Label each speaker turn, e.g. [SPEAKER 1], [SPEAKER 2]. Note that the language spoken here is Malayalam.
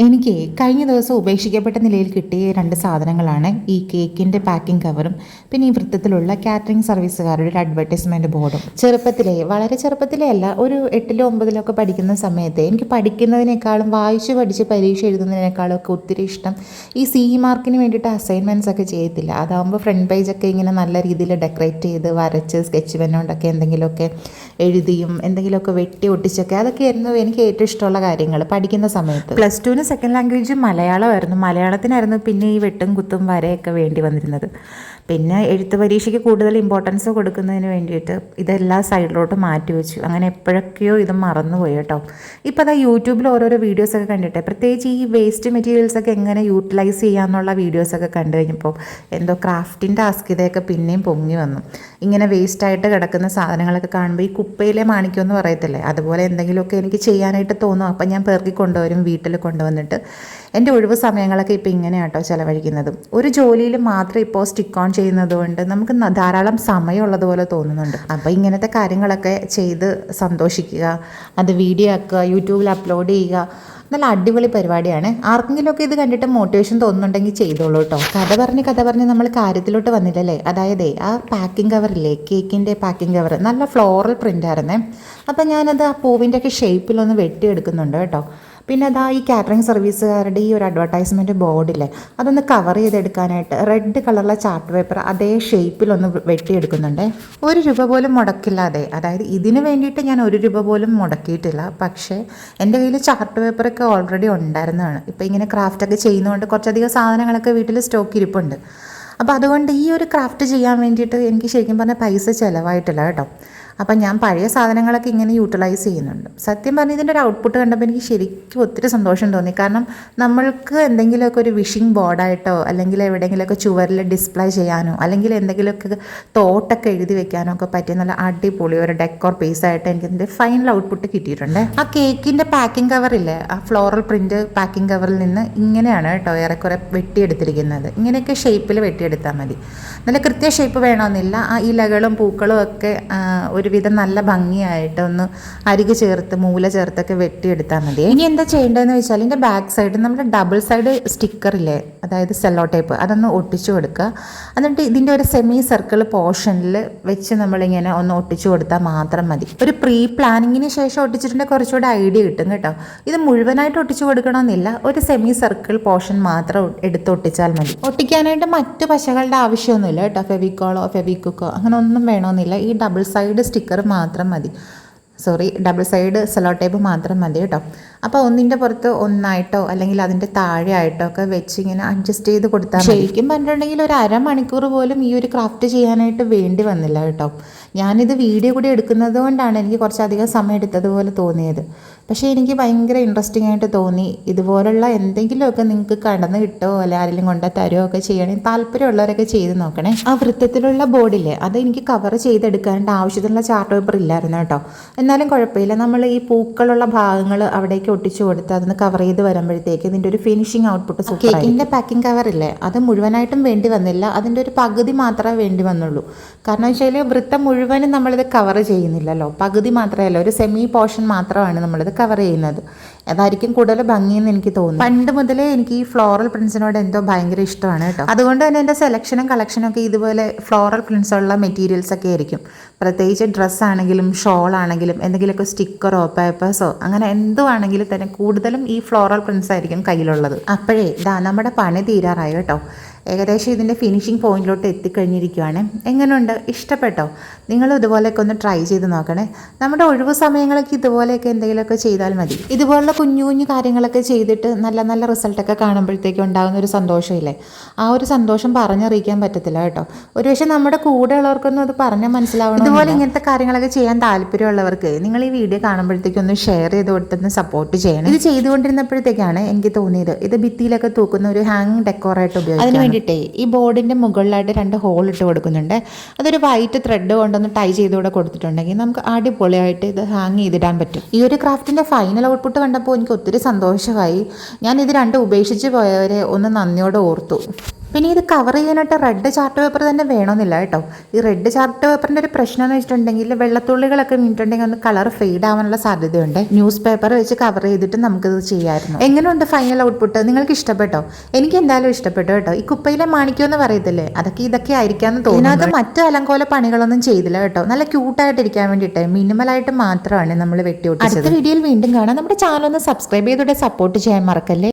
[SPEAKER 1] എനിക്ക് കഴിഞ്ഞ ദിവസം ഉപേക്ഷിക്കപ്പെട്ട നിലയിൽ കിട്ടിയ 2 സാധനങ്ങളാണ് ഈ കേക്കിൻ്റെ പാക്കിംഗ് കവറും പിന്നെ ഈ വൃത്തത്തിലുള്ള കാറ്ററിംഗ് സർവീസുകാരുടെ ഒരു അഡ്വർടൈസ്മെൻറ്റ് ബോർഡും. വളരെ ചെറുപ്പത്തിലേ അല്ല, ഒരു 8ലോ 9ലോ ഒക്കെ പഠിക്കുന്ന സമയത്ത് എനിക്ക് പഠിക്കുന്നതിനേക്കാളും വായിച്ച് പഠിച്ച് പരീക്ഷ എഴുതുന്നതിനേക്കാളും ഒക്കെ ഒത്തിരി ഇഷ്ടം ഈ മാർക്കിന് വേണ്ടിയിട്ട് അസൈൻമെൻറ്റ്സ് ഒക്കെ ചെയ്യത്തില്ല. അതാകുമ്പോൾ ഫ്രണ്ട് പേജൊക്കെ ഇങ്ങനെ നല്ല രീതിയിൽ ഡെക്കറേറ്റ് ചെയ്ത് വരച്ച് സ്കെച്ച് പെന്നുകൊണ്ടൊക്കെ എന്തെങ്കിലുമൊക്കെ എഴുതിയും എന്തെങ്കിലുമൊക്കെ വെട്ടി ഒട്ടിച്ചൊക്കെ അതൊക്കെയായിരുന്നു എനിക്ക് ഏറ്റവും ഇഷ്ടമുള്ള കാര്യങ്ങൾ പഠിക്കുന്ന സമയത്ത്. +2 സെക്കൻഡ് ലാംഗ്വേജ് മലയാളമായിരുന്നു. മലയാളത്തിനായിരുന്നു പിന്നെ ഈ വെട്ടും കുത്തും വരയൊക്കെ വേണ്ടി വന്നിരുന്നത്. പിന്നെ എഴുത്ത് പരീക്ഷയ്ക്ക് കൂടുതൽ ഇമ്പോർട്ടൻസ് കൊടുക്കുന്നതിന് വേണ്ടിയിട്ട് ഇതെല്ലാം സൈഡിലോട്ട് മാറ്റി വെച്ചു. അങ്ങനെ എപ്പോഴൊക്കെയോ ഇത് മറന്നുപോയി കേട്ടോ. ഇപ്പോൾ അതാ യൂട്യൂബിൽ ഓരോരോ വീഡിയോസൊക്കെ കണ്ടിട്ട്, പ്രത്യേകിച്ച് ഈ വേസ്റ്റ് മെറ്റീരിയൽസൊക്കെ എങ്ങനെ യൂട്ടിലൈസ് ചെയ്യാമെന്നുള്ള വീഡിയോസൊക്കെ കണ്ടു കഴിഞ്ഞപ്പോൾ എന്തോ ക്രാഫ്റ്റിൻ്റെ ആസ്കിതയൊക്കെ പിന്നെയും പൊങ്ങി വന്നു. ഇങ്ങനെ വേസ്റ്റായിട്ട് കിടക്കുന്ന സാധനങ്ങളൊക്കെ കാണുമ്പോൾ ഈ കുപ്പയിലെ മാണിക്യമെന്ന് പറയത്തില്ലേ, അതുപോലെ എന്തെങ്കിലുമൊക്കെ എനിക്ക് ചെയ്യാനായിട്ട് തോന്നും. അപ്പം ഞാൻ പെറുക്കി കൊണ്ടുവരും, വീട്ടിൽ കൊണ്ടുവന്നിട്ട് എൻ്റെ ഒഴിവ് സമയങ്ങളൊക്കെ ഇപ്പോൾ ഇങ്ങനെയാട്ടോ ചിലവഴിക്കുന്നത്. ഒരു ജോലിയിൽ മാത്രം ഇപ്പോൾ സ്റ്റിക്ക് ഓൺ ചെയ്യുന്നത് കൊണ്ട് നമുക്ക് ധാരാളം സമയമുള്ളതുപോലെ തോന്നുന്നുണ്ട്. അപ്പോൾ ഇങ്ങനത്തെ കാര്യങ്ങളൊക്കെ ചെയ്ത് സന്തോഷിക്കുക, അത് വീഡിയോ ആക്കുക, യൂട്യൂബിൽ അപ്ലോഡ് ചെയ്യുക, നല്ല അടിപൊളി പരിപാടിയാണ്. ആർക്കെങ്കിലുമൊക്കെ ഇത് കണ്ടിട്ട് മോട്ടിവേഷൻ തോന്നുന്നുണ്ടെങ്കിൽ ചെയ്തോളൂ കേട്ടോ. കഥ പറഞ്ഞ് നമ്മൾ കാര്യത്തിലോട്ട് വന്നില്ലല്ലേ. അതായത് ആ പാക്കിംഗ് കവറില്ലേ, കേക്കിൻ്റെ പാക്കിംഗ് കവർ നല്ല ഫ്ലോറൽ പ്രിൻ്റായിരുന്നേ. അപ്പം ഞാനത് ആ പൂവിൻ്റെ ഒക്കെ ഷേപ്പിലൊന്ന് വെട്ടിയെടുക്കുന്നുണ്ട് കേട്ടോ. പിന്നെ അതാ ഈ കാറ്ററിംഗ് സർവീസുകാരുടെ ഈ ഒരു അഡ്വർടൈസ്മെൻറ്റ് ബോർഡില്ലേ, അതൊന്ന് കവർ ചെയ്തെടുക്കാനായിട്ട് റെഡ് കളറിലെ ചാർട്ട് പേപ്പർ അതേ ഷേപ്പിലൊന്ന് വെട്ടിയെടുക്കുന്നുണ്ട്. ₹1 പോലും മുടക്കില്ലാതെ, അതായത് ഇതിന് വേണ്ടിയിട്ട് ഞാൻ ₹1 പോലും മുടക്കിയിട്ടില്ല. പക്ഷേ എൻ്റെ കയ്യിൽ ചാർട്ട് പേപ്പറൊക്കെ ഓൾറെഡി ഉണ്ടായിരുന്നതാണ്. ഇപ്പോൾ ഇങ്ങനെ ക്രാഫ്റ്റൊക്കെ ചെയ്യുന്നതുകൊണ്ട് കുറച്ചധികം സാധനങ്ങളൊക്കെ വീട്ടിൽ സ്റ്റോക്ക് ഇരിപ്പുണ്ട്. അപ്പോൾ അതുകൊണ്ട് ഈ ഒരു ക്രാഫ്റ്റ് ചെയ്യാൻ വേണ്ടിയിട്ട് എനിക്ക് ശരിക്കും പറഞ്ഞാൽ പൈസ ചിലവായിട്ടില്ല കേട്ടോ. അപ്പം ഞാൻ പഴയ സാധനങ്ങളൊക്കെ ഇങ്ങനെ യൂട്ടിലൈസ് ചെയ്യുന്നുണ്ട്. സത്യം പറഞ്ഞാൽ ഇതിൻ്റെ ഒരു ഔട്ട്പുട്ട് കണ്ടപ്പോൾ എനിക്ക് ശരിക്കും ഒത്തിരി സന്തോഷം തോന്നി. കാരണം നമ്മൾക്ക് എന്തെങ്കിലുമൊക്കെ ഒരു വിഷിംഗ് ബോർഡായിട്ടോ അല്ലെങ്കിൽ എവിടെയെങ്കിലുമൊക്കെ ചുവരിൽ ഡിസ്പ്ലേ ചെയ്യാനോ അല്ലെങ്കിൽ എന്തെങ്കിലുമൊക്കെ തോട്ടൊക്കെ എഴുതി വെക്കാനോ ഒക്കെ പറ്റിയ നല്ല അടിപൊളി ഒരു ഡെക്കോർ പീസായിട്ട് എനിക്ക് ഇതിൻ്റെ ഫൈനൽ ഔട്ട്പുട്ട് കിട്ടിയിട്ടുണ്ട്. ആ കേക്കിൻ്റെ പാക്കിംഗ് കവറില്ലേ, ആ ഫ്ലോറൽ പ്രിൻറ്റ് പാക്കിംഗ് കവറിൽ നിന്ന് ഇങ്ങനെയാണ് കേട്ടോ ഏറെക്കുറെ വെട്ടിയെടുത്തിരിക്കുന്നത്. ഇങ്ങനെയൊക്കെ ഷേപ്പിൽ വെട്ടിയെടുത്താൽ മതി. നല്ല കൃത്യ ഷേപ്പ് വേണമെന്നില്ല. ആ ഇലകളും പൂക്കളും ഒക്കെ ഒരുവിധം നല്ല ഭംഗിയായിട്ട് ഒന്ന് അരികു ചേർത്ത് മൂല ചേർത്തൊക്കെ വെട്ടിയെടുത്താൽ മതി. ഇനി എന്താ ചെയ്യേണ്ടതെന്ന് വെച്ചാൽ ഇതിൻ്റെ ബാക്ക് സൈഡ് നമ്മുടെ ഡബിൾ സൈഡ് സ്റ്റിക്കറില്ലേ, അതായത് സെല്ലോ ടേപ്പ്, അതൊന്ന് ഒട്ടിച്ചു കൊടുക്കുക. എന്നിട്ട് ഇതിൻ്റെ ഒരു സെമി സർക്കിൾ പോർഷനിൽ വെച്ച് നമ്മളിങ്ങനെ ഒന്ന് ഒട്ടിച്ചു കൊടുത്താൽ മാത്രം മതി. ഒരു പ്രീ പ്ലാനിങ്ങിന് ശേഷം ഒട്ടിച്ചിട്ടുണ്ടെങ്കിൽ കുറച്ചുകൂടെ ഐഡിയ കിട്ടും കേട്ടോ. ഇത് മുഴുവനായിട്ട് ഒട്ടിച്ചു കൊടുക്കണമെന്നില്ല, ഒരു സെമി സർക്കിൾ പോർഷൻ മാത്രം എടുത്ത് ഒട്ടിച്ചാൽ മതി. ഒട്ടിക്കാനായിട്ട് മറ്റു പശകളുടെ ആവശ്യമൊന്നുമില്ല കേട്ടോ. ഫെവിക്കോളോ ഫെവിക്വിക്കോ അങ്ങനെ ഒന്നും വേണമെന്നില്ല. ഈ ഡബിൾ സൈഡ് സ്റ്റിക്കർ മാത്രം മതി. ഡബിൾ സൈഡ് സെല്ലോ ടേപ്പ് മാത്രം മതി കേട്ടോ. അപ്പോൾ ഒന്നിൻ്റെ പുറത്ത് ഒന്നായിട്ടോ അല്ലെങ്കിൽ അതിൻ്റെ താഴെ ആയിട്ടോ ഒക്കെ വെച്ച് ഇങ്ങനെ അഡ്ജസ്റ്റ് ചെയ്ത് കൊടുത്താൽ ശരിക്കും പറഞ്ഞിട്ടുണ്ടെങ്കിൽ ഒരു അരമണിക്കൂർ പോലും ഈ ഒരു ക്രാഫ്റ്റ് ചെയ്യാനായിട്ട് വേണ്ടി വന്നില്ല കേട്ടോ. ഞാനിത് വീഡിയോ കൂടി എടുക്കുന്നത് കൊണ്ടാണ് എനിക്ക് കുറച്ചധികം സമയം എടുത്തതുപോലെ തോന്നിയത്. പക്ഷേ എനിക്ക് ഭയങ്കര ഇൻട്രസ്റ്റിംഗ് ആയിട്ട് തോന്നി. ഇതുപോലുള്ള എന്തെങ്കിലുമൊക്കെ നിങ്ങൾക്ക് കടന്ന് കിട്ടുമോ അല്ലെ ആരെങ്കിലും കൊണ്ട് തരുമോ ഒക്കെ ചെയ്യണമെങ്കിൽ താല്പര്യമുള്ളവരൊക്കെ ചെയ്ത് നോക്കണേ. ആ വൃത്തത്തിലുള്ള ബോർഡില്ലേ, അത് എനിക്ക് കവർ ചെയ്തെടുക്കാനായിട്ട് ആവശ്യത്തിനുള്ള ചാർട്ട് പേപ്പർ ഇല്ലായിരുന്നു കേട്ടോ. എന്നാലും കുഴപ്പമില്ല, നമ്മൾ ഈ പൂക്കളുള്ള ഭാഗങ്ങൾ അവിടേക്ക് ഒട്ടിച്ചു കൊടുത്ത് അതൊന്ന് കവർ ചെയ്ത് വരുമ്പോഴത്തേക്ക് ഇതിൻ്റെ ഒരു ഫിനിഷിങ് ഔട്ട്പുട്ട് സൂപ്പർ. കേക്കിൻ്റെ പാക്കിംഗ് കവറില്ലേ, അത് മുഴുവനായിട്ടും വേണ്ടി വന്നില്ല, അതിൻ്റെ ഒരു പകുതി മാത്രമേ വേണ്ടി വന്നുള്ളൂ. കാരണം വെച്ചാൽ വൃത്തം മുഴുവനും നമ്മളിത് കവർ ചെയ്യുന്നില്ലല്ലോ, പകുതി മാത്രമല്ല, ഒരു സെമി പോർഷൻ മാത്രമാണ് നമ്മളിത് കവർ ചെയ്യുന്നത്. അതായിരിക്കും കൂടുതൽ ഭംഗിയെന്ന് എനിക്ക് തോന്നുന്നു. പണ്ട് മുതലേ എനിക്ക് ഈ ഫ്ലോറൽ പ്രിൻസിനോട് എന്തോ ഭയങ്കര ഇഷ്ടമാണ് കേട്ടോ. അതുകൊണ്ട് തന്നെ എൻ്റെ സെലക്ഷനും കളക്ഷനും ഒക്കെ ഇതുപോലെ ഫ്ലോറൽ പ്രിൻസുള്ള മെറ്റീരിയൽസ് ഒക്കെ ആയിരിക്കും. പ്രത്യേകിച്ച് ഡ്രസ്സാണെങ്കിലും ഷോൾ ആണെങ്കിലും എന്തെങ്കിലുമൊക്കെ സ്റ്റിക്കറോ പേപ്പേഴ്സോ അങ്ങനെ എന്തോ ആണെങ്കിലും തന്നെ കൂടുതലും ഈ ഫ്ലോറൽ പ്രിൻസ് ആയിരിക്കും കയ്യിലുള്ളത്. അപ്പോഴേ നമ്മുടെ പണി തീരാറായി കേട്ടോ. ഏകദേശം ഇതിൻ്റെ ഫിനിഷിംഗ് പോയിന്റിലോട്ട് എത്തിക്കഴിഞ്ഞിരിക്കുകയാണ്. എങ്ങനെയുണ്ട്, ഇഷ്ടപ്പെട്ടോ? നിങ്ങളും ഇതുപോലെയൊക്കെ ഒന്ന് ട്രൈ ചെയ്ത് നോക്കണേ. നമ്മുടെ ഒഴിവ് സമയങ്ങളൊക്കെ ഇതുപോലെയൊക്കെ എന്തെങ്കിലുമൊക്കെ ചെയ്താൽ മതി. ഇതുപോലുള്ള കുഞ്ഞു കുഞ്ഞു കാര്യങ്ങളൊക്കെ ചെയ്തിട്ട് നല്ല നല്ല റിസൾട്ടൊക്കെ കാണുമ്പോഴത്തേക്കും ഉണ്ടാകുന്ന ഒരു സന്തോഷമില്ലേ, ആ ഒരു സന്തോഷം പറഞ്ഞറിയിക്കാൻ പറ്റത്തില്ല കേട്ടോ. ഒരുപക്ഷെ നമ്മുടെ കൂടെ ഉള്ളവർക്കൊന്നും അത് പറഞ്ഞാൽ മനസ്സിലാവണം. ഇതുപോലെ ഇങ്ങനത്തെ കാര്യങ്ങളൊക്കെ ചെയ്യാൻ താല്പര്യമുള്ളവർക്ക് നിങ്ങൾ ഈ വീഡിയോ കാണുമ്പോഴത്തേക്കും ഒന്ന് ഷെയർ ചെയ്ത് കൊടുത്തൊന്ന് സപ്പോർട്ട് ചെയ്യണം. ഇത് ചെയ്തുകൊണ്ടിരുന്നപ്പോഴത്തേക്കാണ് എനിക്ക് തോന്നിയത് ഇത് ഭിത്തിയിലൊക്കെ തൂക്കുന്ന ഒരു ഹാങ് ഡെക്കോറായിട്ട് ഉപയോഗിക്കാം. ഈ ബോർഡിൻ്റെ മുകളിലായിട്ട് 2 ഹോൾ ഇട്ട് കൊടുക്കുന്നുണ്ട്. അതൊരു വൈറ്റ് ത്രെഡ് കൊണ്ടൊന്ന് ടൈ ചെയ്തുകൂടെ കൊടുത്തിട്ടുണ്ടെങ്കിൽ നമുക്ക് അടിപൊളിയായിട്ട് ഇത് ഹാങ് ചെയ്തിടാൻ പറ്റും. ഈ ഒരു ക്രാഫ്റ്റിൻ്റെ ഫൈനൽ ഔട്ട്പുട്ട് കണ്ടപ്പോൾ എനിക്ക് ഒത്തിരി സന്തോഷമായി. ഞാൻ ഇത് 2 ഉപേക്ഷിച്ച് പോയവരെ ഒന്ന് നന്ദിയോടെ ഓർത്തു. പിന്നെ ഇത് കവർ ചെയ്യാനായിട്ട് റെഡ് ചാർട്ട് പേപ്പർ തന്നെ വേണമെന്നില്ല കേട്ടോ. ഈ റെഡ് ചാർട്ട് പേപ്പറിൻ്റെ ഒരു പ്രശ്നം എന്ന് വെച്ചിട്ടുണ്ടെങ്കിൽ വെള്ളത്തുള്ളികളൊക്കെ വീണിട്ടുണ്ടെങ്കിൽ ഒന്ന് കളർ ഫെയ്ഡ് ആവാനുള്ള സാധ്യതയുണ്ട്. ന്യൂസ് പേപ്പർ വെച്ച് കവർ ചെയ്തിട്ട് നമുക്കിത് ചെയ്യാമായിരുന്നു. എങ്ങനെയുണ്ട് ഫൈനൽ ഔട്ട്പുട്ട്? നിങ്ങൾക്ക് ഇഷ്ടപ്പെട്ടോ? എനിക്ക് എന്തായാലും ഇഷ്ടപ്പെട്ടു കേട്ടോ. ഈ കുപ്പയിലെ മാണിക്യം എന്ന് പറയത്തില്ലേ, ഇതൊക്കെ ആയിരിക്കാമെന്ന് തോന്നുന്നു. ഇതിനകത്ത് മറ്റു അലങ്കോല പണികളൊന്നും ചെയ്തില്ല കേട്ടോ. നല്ല ക്യൂട്ടായിട്ടിരിക്കാൻ വേണ്ടിയിട്ട് മിനിമലായിട്ട് മാത്രമാണ് നമ്മൾ വെട്ടി ഒട്ടിച്ചത്. അടുത്ത വീഡിയോയിൽ വീണ്ടും കാണാം. നമ്മുടെ ചാനൽ ഒന്ന് സബ്സ്ക്രൈബ് ചെയ്തോടെ സപ്പോർട്ട് ചെയ്യാൻ മറക്കല്ലേ.